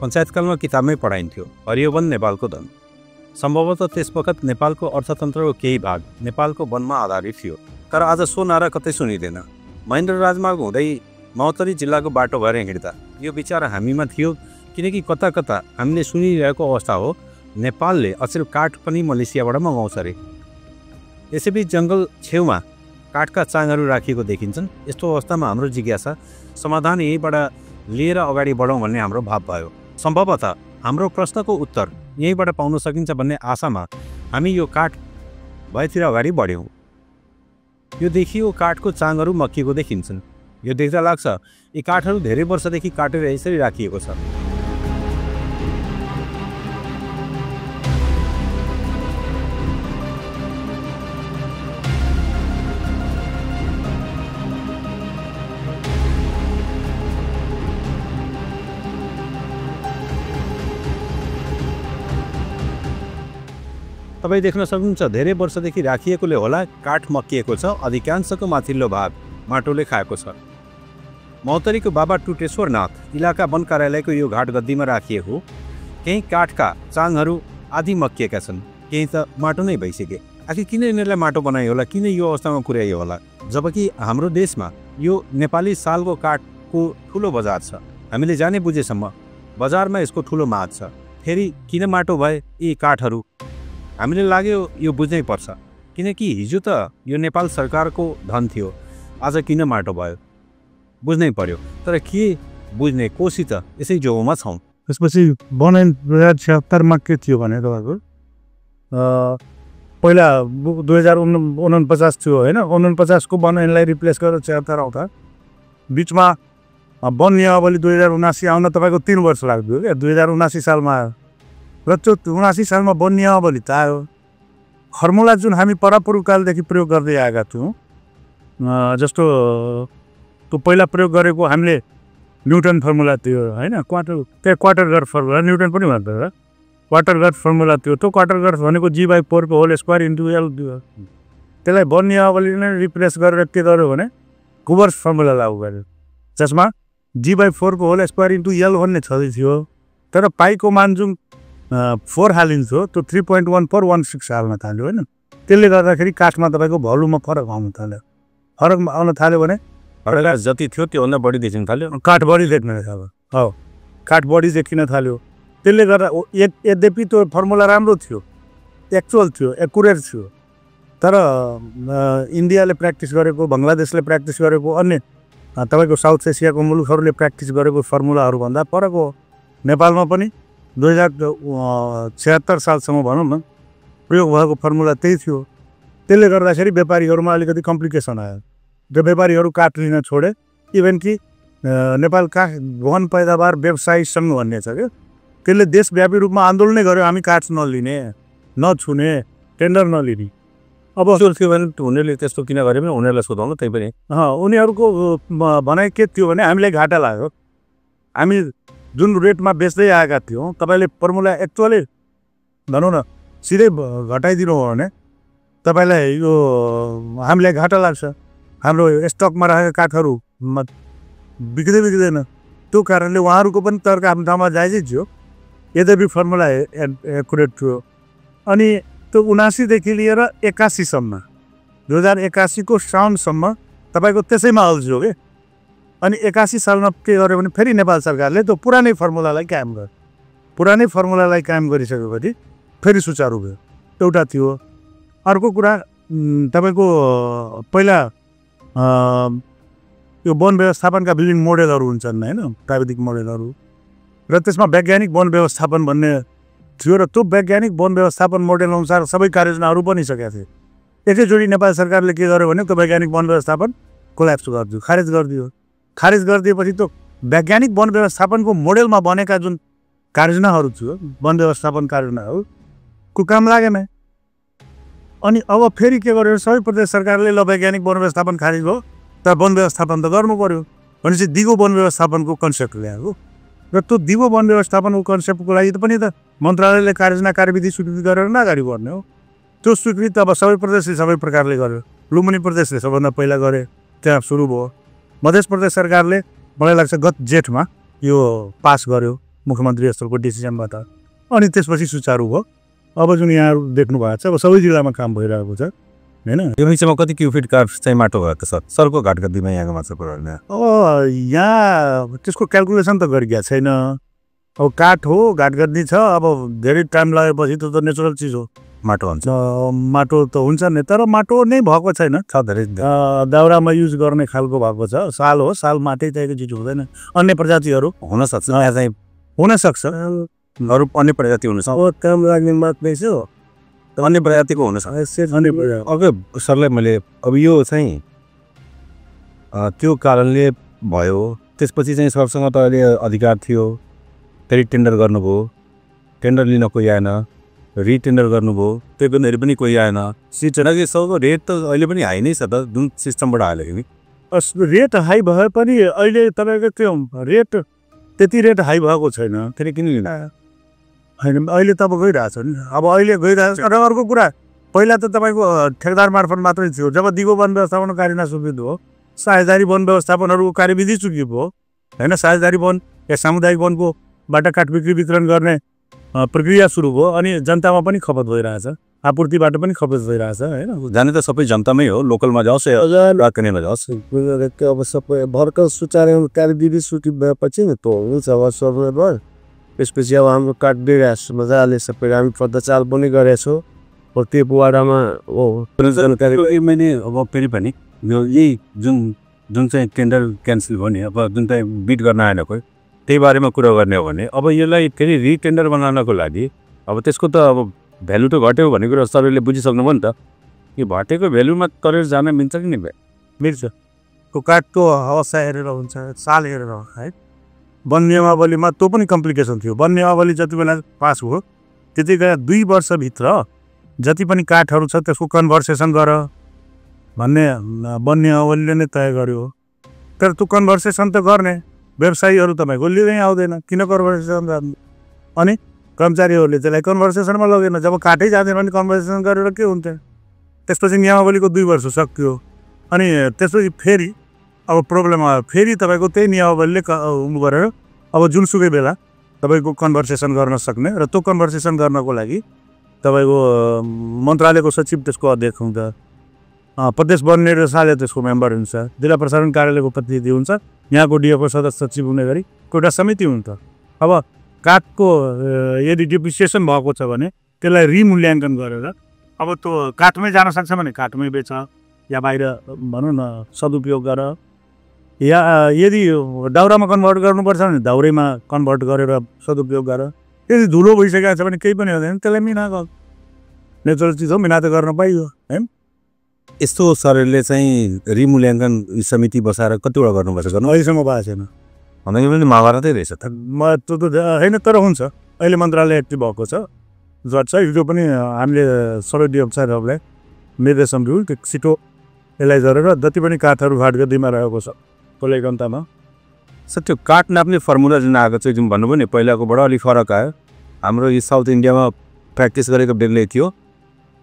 पञ्चायतकालमा किताबमै पढाइन्थ्यो, हरियो वन नेपालको धन। सम्भवतः त्यस वखत नेपालको अर्थतन्त्रको केही भाग नेपालको वनमा आधारित थियो, तर आज सो नारा कतै सुनिँदैन। महेन्द्र राजमार्ग हुँदै महोत्तरी जिल्लाको बाटो भएर हिँड्दा यो विचार हामीमा थियो, किनकि कता कता हामीले सुनिरहेको अवस्था हो नेपालले अचेल काठ पनि मलेसियाबाट मगाउँछ अरे। यसैबीच जङ्गल छेउमा काठका चाङहरू राखिएको देखिन्छन्। यस्तो अवस्थामा हाम्रो जिज्ञासा समाधान यहीँबाट लिएर अगाडि बढौँ भन्ने हाम्रो भाव भयो। सम्भवतः हाम्रो प्रश्नको उत्तर यहीँबाट पाउन सकिन्छ भन्ने आशामा हामी यो काठ भएतिर अगाडि बढ्यौँ। यो देखियो काठको चाङहरू मक्किएको देखिन्छन्। यो देख्दा लाग्छ यी काठहरू धेरै वर्षदेखि काटेर यसरी राखिएको छ। तपाईँ देख्न सक्नुहुन्छ धेरै वर्षदेखि राखिएकोले होला काठ मक्किएको छ। अधिकांशको माथिल्लो भाग माटोले खाएको छ। महोत्तरीको बाबा टुटेश्वरनाथ इलाका वन कार्यालयको यो घाट गद्दीमा राखिएको केही काठका चाङहरू आदि मक्किएका छन्, केही त माटो नै भइसके। आखिर किन यिनीहरूलाई माटो बनाइयो होला, किन यो अवस्थामा पुर्याइयो होला, जबकि हाम्रो देशमा यो नेपाली सालको काठको ठुलो बजार छ। हामीले जाने बुझेसम्म बजारमा यसको ठुलो माग छ। फेरि किन माटो भए यी काठहरू? हामीले लाग्यो यो बुझ्नै पर्छ, किनकि हिजो त यो नेपाल सरकारको धन थियो, आज किन माटो भयो बुझ्नै पर्यो। तर के बुझ्ने कोसी त यसै जोमा छौँ। त्यसपछि वन ऐन 2076मा के थियो भने तपाईँको पहिला 2049 थियो होइन। 49 को वन ऐनलाई रिप्लेस गरेर 76 आउँदा बिचमा वन नियमावली 2079 आउन तपाईँको 3 वर्ष लाग्थ्यो क्या। 2079 सालमा आयो र त्यो 79 सालमा वन नियमावली त आयो। फर्मुला जुन हामी परापूर्वकालदेखि प्रयोग गर्दै आएका थियौँ, जस्तो त्यो पहिला प्रयोग गरेको हामीले न्युटन फर्मुला थियो होइन। क्वार्टर गर्थ फर्मुला न्युटन पनि भन्दैन, क्वार्टर गर्थ फर्मुला थियो। त्यो क्वार्टर गर्थ भनेको G/4 को होल स्क्वायर इन्टु L थियो। त्यसलाई वन नियमावलीले रिप्लेस गरेर के गर्यो भने कुबर्स फर्मुला लागू गर्यो, जसमा G/4 को होल स्क्वायर इन्टु L भन्ने छँदै थियो। तर पाईको मान जुन 4 हालिन्थ्यो त्यो 3.1416 हाल्न थाल्यो होइन। त्यसले गर्दाखेरि काठमा तपाईँको भल्युममा फरक आउन थाल्यो। फरक आउन थाल्यो भने जति थियो त्योभन्दा बढी देखिन थाल्यो, काठ बढी देख्न थाल्यो। हो, काठ बढी देखिन थाल्यो। त्यसले गर्दा यद्यपि त्यो फर्मुला राम्रो थियो, एक्चुअल थियो, एकुरेट थियो, तर इन्डियाले प्र्याक्टिस गरेको, बङ्गलादेशले प्र्याक्टिस गरेको, अन्य तपाईँको साउथ एसियाको मुलुकहरूले प्र्याक्टिस गरेको फर्मुलाहरूभन्दा फरक हो। नेपालमा पनि 2076 सालसम्म भनौँ न प्रयोग भएको फर्मुला त्यही थियो। त्यसले गर्दाखेरि व्यापारीहरूमा अलिकति कम्प्लिकेसन आयो। त्यो व्यापारीहरू काठ लिन छोडे। इभन कि नेपाल काठ वन पैदावार व्यवसायी सङ्घ भन्ने छ क्या, त्यसले देशव्यापी रूपमा आन्दोलनै गर्यो हामी काठ नलिने, नछुने, टेन्डर नलिने। अब थियो भने उनीहरूले त्यस्तो किन गरे भने उनीहरूलाई सोधाउनु। त्यही पनि उनीहरूको भनाइ के थियो भने हामीलाई घाटा लाग्यो। हामी जुन रेटमा बेच्दै आएका थियौँ, तपाईँले फर्मुला एक्चुअली भनौँ न सिधै घटाइदिनु हो भने तपाईँलाई यो हामीलाई घाटा लाग्छ। हाम्रो स्टकमा राखेका काठहरू बिग्दैन। त्यो कारणले उहाँहरूको पनि तर्क आफ्नो ठाउँमा जायजै थियो, यद्यपि फर्मुला एकुरेट थियो। अनि त्यो 79देखि लिएर 81सम्म 2081 को साउनसम्म तपाईँको त्यसैमा अल्झ्यो क्या। अनि 81 सालमा के गर्यो भने फेरि नेपाल सरकारले त्यो पुरानै फर्मुलालाई कायम गर्यो। पुरानै फर्मुलालाई कायम गरिसकेपछि फेरि सुचारू भयो। एउटा थियो। अर्को कुरा तपाईँको पहिला यो वन व्यवस्थापनका विभिन्न मोडेलहरू हुन्छन् होइन, प्राविधिक मोडेलहरू, र त्यसमा वैज्ञानिक वन व्यवस्थापन भन्ने थियो। र त्यो वैज्ञानिक वन व्यवस्थापन मोडेल अनुसार सबै कार्ययोजनाहरू बनिसकेका थिए। एकैचोटि नेपाल सरकारले के गर्यो भने त्यो वैज्ञानिक वन व्यवस्थापन कोल्याप्स गरिदियो, खारेज गरिदियो। खारेज गरिदिएपछि त्यो वैज्ञानिक वन व्यवस्थापनको मोडेलमा बनेका जुन कार्ययोजनाहरू थियो, वन व्यवस्थापन कार्ययोजनाहरू, को काम लागेन। अनि अब फेरि के गर्यो, सबै प्रदेश सरकारले ल वैज्ञानिक वन व्यवस्थापन खारेज भयो, तर वन व्यवस्थापन त गर्नु पर्यो भनेपछि दिगो वन व्यवस्थापनको कन्सेप्ट ल्याएको। र त्यो दिगो वन व्यवस्थापनको कन्सेप्टको लागि त पनि त मन्त्रालयले कार्ययोजना कार्यविधि स्वीकृति गरेर अगाडि बढ्ने हो। त्यो स्वीकृति अब सबै प्रदेशले सबै प्रकारले गर्यो। लुम्बिनी प्रदेशले सबभन्दा पहिला गरे, त्यहाँ सुरु भयो। मध्य प्रदेश सरकारले मलाई लाग्छ गत जेठमा यो पास गर्यो। मुख्यमन्त्री स्तरको डिसिजनबाट। अनि त्यसपछि सुचारू भयो। अब जुन यहाँ देख्नु भएको छ अब सबै जिल्लामा काम भइरहेको छ हैन। यो विषयमा कति क्युफिट कार चाहिँ माटो भयो त सर सरको घाटगद्दीमा यहाँको माछा कुराहरू अब यहाँ त्यसको क्यालकुलेसन त गरिएको छैन। अब काठ हो घाटगद्दी छ, अब धेरै टाइम लागेपछि त्यो त नेचुरल चिज हो, माटो हुन्छ माटो त हुन्छ नि, तर माटो नै भएको छैन। धेरै दाउरामा युज गर्ने खालको भएको छ। साल हो, साल माटै चाहिएको चिज हुँदैन। अन्य प्रजातिहरू हुनसक्छ यहाँ चाहिँ हुनसक्छ, अरू अन्य प्रजाति हुनसक्छ, काम लाग्ने मात्रै छ, अन्य प्रजातिको हुनसक्छ। अघि सरलाई मैले अब यो चाहिँ त्यो कारणले भयो, त्यसपछि चाहिँ सरसँग त अहिले अधिकार थियो, फेरि टेन्डर गर्नुभयो, टेन्डर लिन कोही आएन, रिटेन्डर गर्नुभयो, त्यो गर्नेहरू पनि कोही आएन। कि सबको रेट त अहिले पनि हाई नै छ त, जुन सिस्टमबाट हाल्यो कि रेट हाई भए पनि अहिले तपाईँको त्यो रेट त्यति रेट हाई भएको छैन। फेरि किन लिन होइन अहिले त अब गइरहेछ नि, अब अहिले गइरहेछ। र अर्को कुरा, पहिला त तपाईँको ठेकदार मार्फत मात्रै थियो। जब दिगो वन व्यवस्थापन कार्य सुविध हो, साझेदारी वन व्यवस्थापनहरूको कार्यविधि चुकी भयो होइन। साझेदारी वन या सामुदायिक वनको बाट काठ बिक्री वितरण गर्ने प्रक्रिया सुरु भयो। अनि जनतामा पनि खपत भइरहेछ, आपूर्तिबाट पनि खपत भइरहेछ होइन। जाने त सबै जनतामै हो, लोकलमा जाओस् राजधानीमा जाओस्। अब सबै भर्खर सुचारू कार्यविधि सुरु भएपछि नि त हुन्छ। अब सर्वे भयो, त्यसपछि अब हाम्रो काठ बिगास मजाले सबै हामी पत्ताचाल पनि गरेछौँ। त्यो बुवाडामा मैले अब फेरि पनि यही जुन चाहिँ टेन्डर क्यान्सल भयो नि, अब जुन चाहिँ बिड गर्न आएन कोही, त्यही बारेमा कुरा गर्ने हो भने अब यसलाई फेरि रिटेन्डर बनाउनको लागि अब त्यसको त अब भ्यालु त घट्यो भन्ने कुरा सरले बुझिसक्नुभयो नि त। यो घटेको भ्यालुमा तरेर जान मिल्छ कि नि? मिल्छ। त्यो काठको अवस्था हेरेर हुन्छ, साल हेरेर है। वन नियमावलीमा त्यो पनि कम्प्लिकेसन थियो। वन नियमावली जति बेला पास भयो त्यति बेला 2 वर्षभित्र जति पनि काठहरू छ त्यसको कन्भर्सेसन गर भन्ने वन नियमावलीले नै तय गर्यो। तर त्यो कन्भर्सेसन त गर्ने व्यवसायीहरू तपाईँको लिँदै आउँदैन, किन कन्भर्सेसन गर्नु? अनि कर्मचारीहरूले त्यसलाई कन्भर्सेसनमा लगेन। जब काठै जाँदैन भने कन्भर्सेसन गरेर के हुन्थ्यो? त्यसपछि नियमावलीको 2 वर्ष सकियो। अनि त्यसपछि फेरि अब प्रब्लम आयो, फेरि तपाईँको त्यही नियमावलीले गरेर अब जुनसुकै बेला तपाईँको कन्भर्सेसन गर्न सक्ने। र त्यो कन्भर्सेसन गर्नको लागि तपाईँको मन्त्रालयको सचिव त्यसको अध्यक्ष हुन्छ, प्रदेश वन निर्देशालय त्यसको मेम्बर हुन्छ, जिल्ला प्रसारण कार्यालयको प्रतिनिधि हुन्छ, यहाँको डिएफओ सदस्य सचिव हुने गरी एउटा समिति हुन्छ। अब काठको यदि डिप्रिसिएसन भएको छ भने त्यसलाई रिमूल्याङ्कन गरेर अब त्यो काठमै जान सक्छ भने काठमै बेच, या बाहिर भनौँ न सदुपयोग गर, या यदि दाउरामा कन्भर्ट गर्नुपर्छ भने दाउरैमा कन्भर्ट गरेर सदुपयोग गर। यदि धुलो भइसकेको छ भने केही पनि हुँदैन, त्यसलाई मिना गर। नेचुरल चिज हो, मिना त गर्न पाइयो है। यस्तो सरले चाहिँ रिमूल्याङ्कन समिति बसाएर कतिवटा गर्नुपर्छ गर्नु अहिलेसम्म भएको छैन। भन्दाखेरि पनि महाभारतै रहेछ त। त्यो त होइन, तर हुन्छ। अहिले मन्त्रालय एक्टिभ भएको छ, जज छ। हिजो पनि हामीले सबै डिएफओहरूलाई निर्देशन दियौँ त्यो छिटो यसलाई गरेर जति पनि काठहरू घाटगद्दीमा रहेको छ त्यसलाई गन्तामा। सर त्यो काठ नाप्ने फर्मुला जुन आएको छ, जुन भन्नुभयो नि पहिलाकोबाट अलिक फरक आयो। हाम्रो यो साउथ इन्डियामा प्र्याक्टिस गरेको बेग्लै थियो,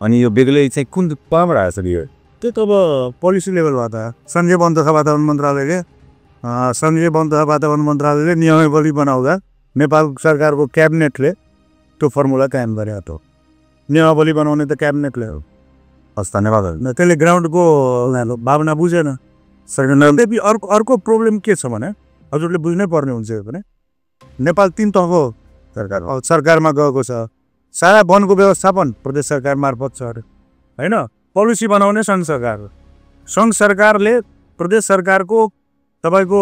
अनि यो बेग्लै चाहिँ कुन कहाँबाट आएछ यो? त्यो त अब पोलिसी लेभलबाट सङ्घीय वन तथा वातावरण मन्त्रालयले नियमावली बनाउँदा नेपाल सरकारको क्याबिनेटले त्यो फर्मुला कायम गरे। त नियमावली बनाउने त क्याबिनेटले हो। हस् धन्यवाद। त्यसले ग्राउन्डको भावना बुझेन। अर्को प्रब्लम के छ भने हजुरले बुझ्नै पर्ने हुन्छ भने नेपाल 3 तहको सरकारमा गएको छ। सारा वनको व्यवस्थापन प्रदेश सरकार मार्फत छ होइन। पोलिसी बनाउने सङ्घ सरकार, सङ्घ सरकारले प्रदेश सरकारको तपाईँको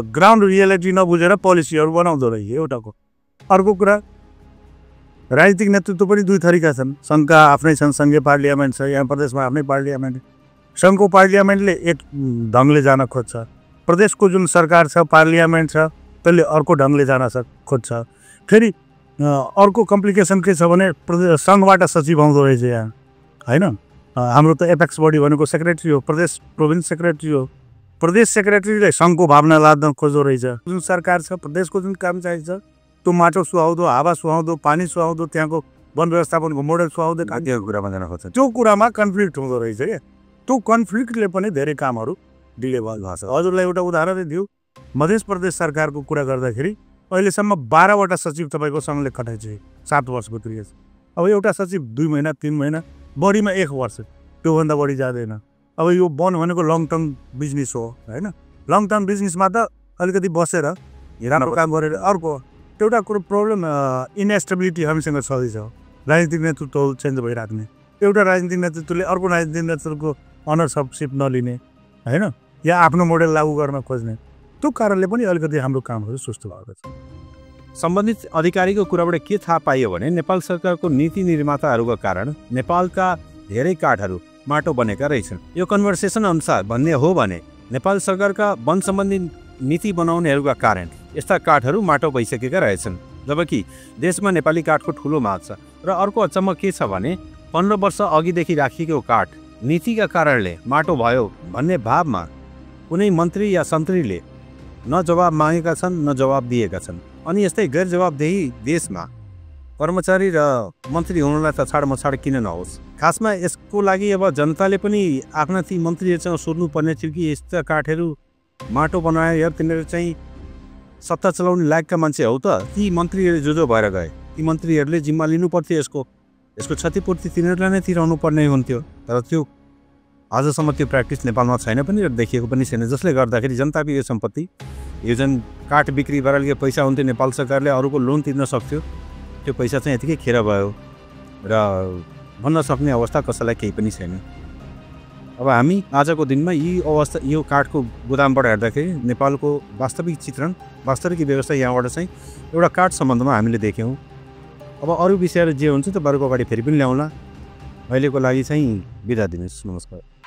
ग्राउन्ड रियालिटी नबुझेर पोलिसीहरू बनाउँदो रहेछ एउटाको। अर्को कुरा, राजनीतिक नेतृत्व पनि 2 थरीका छन्। सङ्घका आफ्नै छन्, सङ्घीय पार्लियामेन्ट छ, यहाँ प्रदेशमा आफ्नै पार्लियामेन्ट। सङ्घको पार्लियामेन्टले एक ढङ्गले जान खोज्छ, प्रदेशको जुन सरकार छ पार्लियामेन्ट छ त्यसले अर्को ढङ्गले जान खोज्छ। फेरि अर्को कम्प्लिकेसन के छ भने प्रदेश सङ्घबाट सचिव आउँदो रहेछ यहाँ होइन। हाम्रो त एपेक्स बडी भनेको सेक्रेटरी हो, प्रोभिन्स सेक्रेटरी हो। प्रदेश सेक्रेटरीले सङ्घको भावना लाद्न खोज्दो रहेछ। जुन सरकार छ, प्रदेशको जुन काम चाहिन्छ त्यो माटो सुहाउँदो, हावा सुहाउँदो, पानी सुहाउँदो, त्यहाँको वन व्यवस्थापनको मोडल सुहाउँदो, कुरामा जान खोज्छ। त्यो कुरामा कन्फ्लिक्ट हुँदो रहेछ क्या। त्यो कन्फ्लिक्टले पनि धेरै कामहरू डिले भएको छ। हजुरलाई एउटा उदाहरण दिउँ, मध्य प्रदेश सरकारको कुरा गर्दाखेरि अहिलेसम्म 12वटा सचिव तपाईँको सङ्घले खटाइसक्यो 7 वर्षको पिरियड। अब एउटा सचिव 2 महिना 3 महिना बढीमा 1 वर्ष, त्योभन्दा बढी जाँदैन। अब यो वन भनेको लङ टर्म बिजनेस हो होइन। लङ टर्म बिजनेसमा त अलिकति बसेर राम्रो काम गरेर अर्को एउटा कुरो प्रब्लम इनएस्टेबिलिटी हामीसँग छँदैछ। राजनीतिक नेतृत्व चेन्ज भइराख्ने, एउटा राजनीतिक नेतृत्वले अर्को राजनीतिक नेतृत्वको अनरसिप नलिने होइन, या आफ्नो मोडेल लागू गर्न खोज्ने, त्यो कारणले पनि अलिकति हाम्रो कामहरू सुस्त भएको छ। सम्बन्धित अधिकारीको कुराबाट के थाहा पाइयो भने नेपाल सरकारको नीति निर्माताहरूको कारण नेपालका धेरै काठहरू माटो बनेका रहेछन्। यो कन्भर्सेसन अनुसार भन्ने हो भने नेपाल सरकारका वन सम्बन्धी नीति बनाउनेहरूका कारण यस्ता काठहरू माटो भइसकेका रहेछन्, जबकि देशमा नेपाली काठको ठुलो माग छ। र अर्को अचम्म के छ भने 15 वर्ष अघिदेखि राखिएको काठ नीतिका कारणले माटो भयो भन्ने भावमा कुनै मन्त्री या सन्त्रीले न जवाब मागेका छन् न जवाब दिएका छन्। अनि यस्तै गैर जवाबदेही देशमा कर्मचारी र मन्त्री हुनुलाई त छाडमछाड किन नहोस्। खासमा यसको लागि अब जनताले पनि आफ्ना ती मन्त्रीहरूसँग सोध्नुपर्ने थियो कि यस्ता काठहरू माटो बनाए यार, तिनीहरू चाहिँ सत्ता चलाउने लायकका मान्छे हौ त? ती मन्त्रीहरू जो भएर गए, ती मन्त्रीहरूले जिम्मा लिनुपर्थ्यो, यसको क्षतिपूर्ति तिनीहरूलाई नै तिराउनु पर्ने हुन्थ्यो। तर त्यो आजसम्म त्यो प्र्याक्टिस नेपालमा छैन पनि र देखिएको पनि छैन, जसले गर्दाखेरि जनताको यो सम्पत्ति, यो जुन काठ बिक्री गरेर पैसा हुन्थ्यो नेपाल सरकारले अरूको लोन तिर्न सक्थ्यो, त्यो पैसा चाहिँ यतिकै खेर भयो र भन्न सक्ने अवस्था कसैलाई केही पनि छैन। अब हामी आजको दिनमा यो काठको गोदामबाट हेर्दाखेरि नेपालको वास्तविक चित्रण, वास्तविक व्यवस्था यहाँबाट चाहिँ एउटा काठ सम्बन्धमा हामीले देख्यौँ। अब अरू विषयहरू जे हुन्छ त्यो बारुको अगाडि फेरि पनि ल्याउँला। अहिलेको लागि चाहिँ बिदा दिनुहोस्, नमस्कार।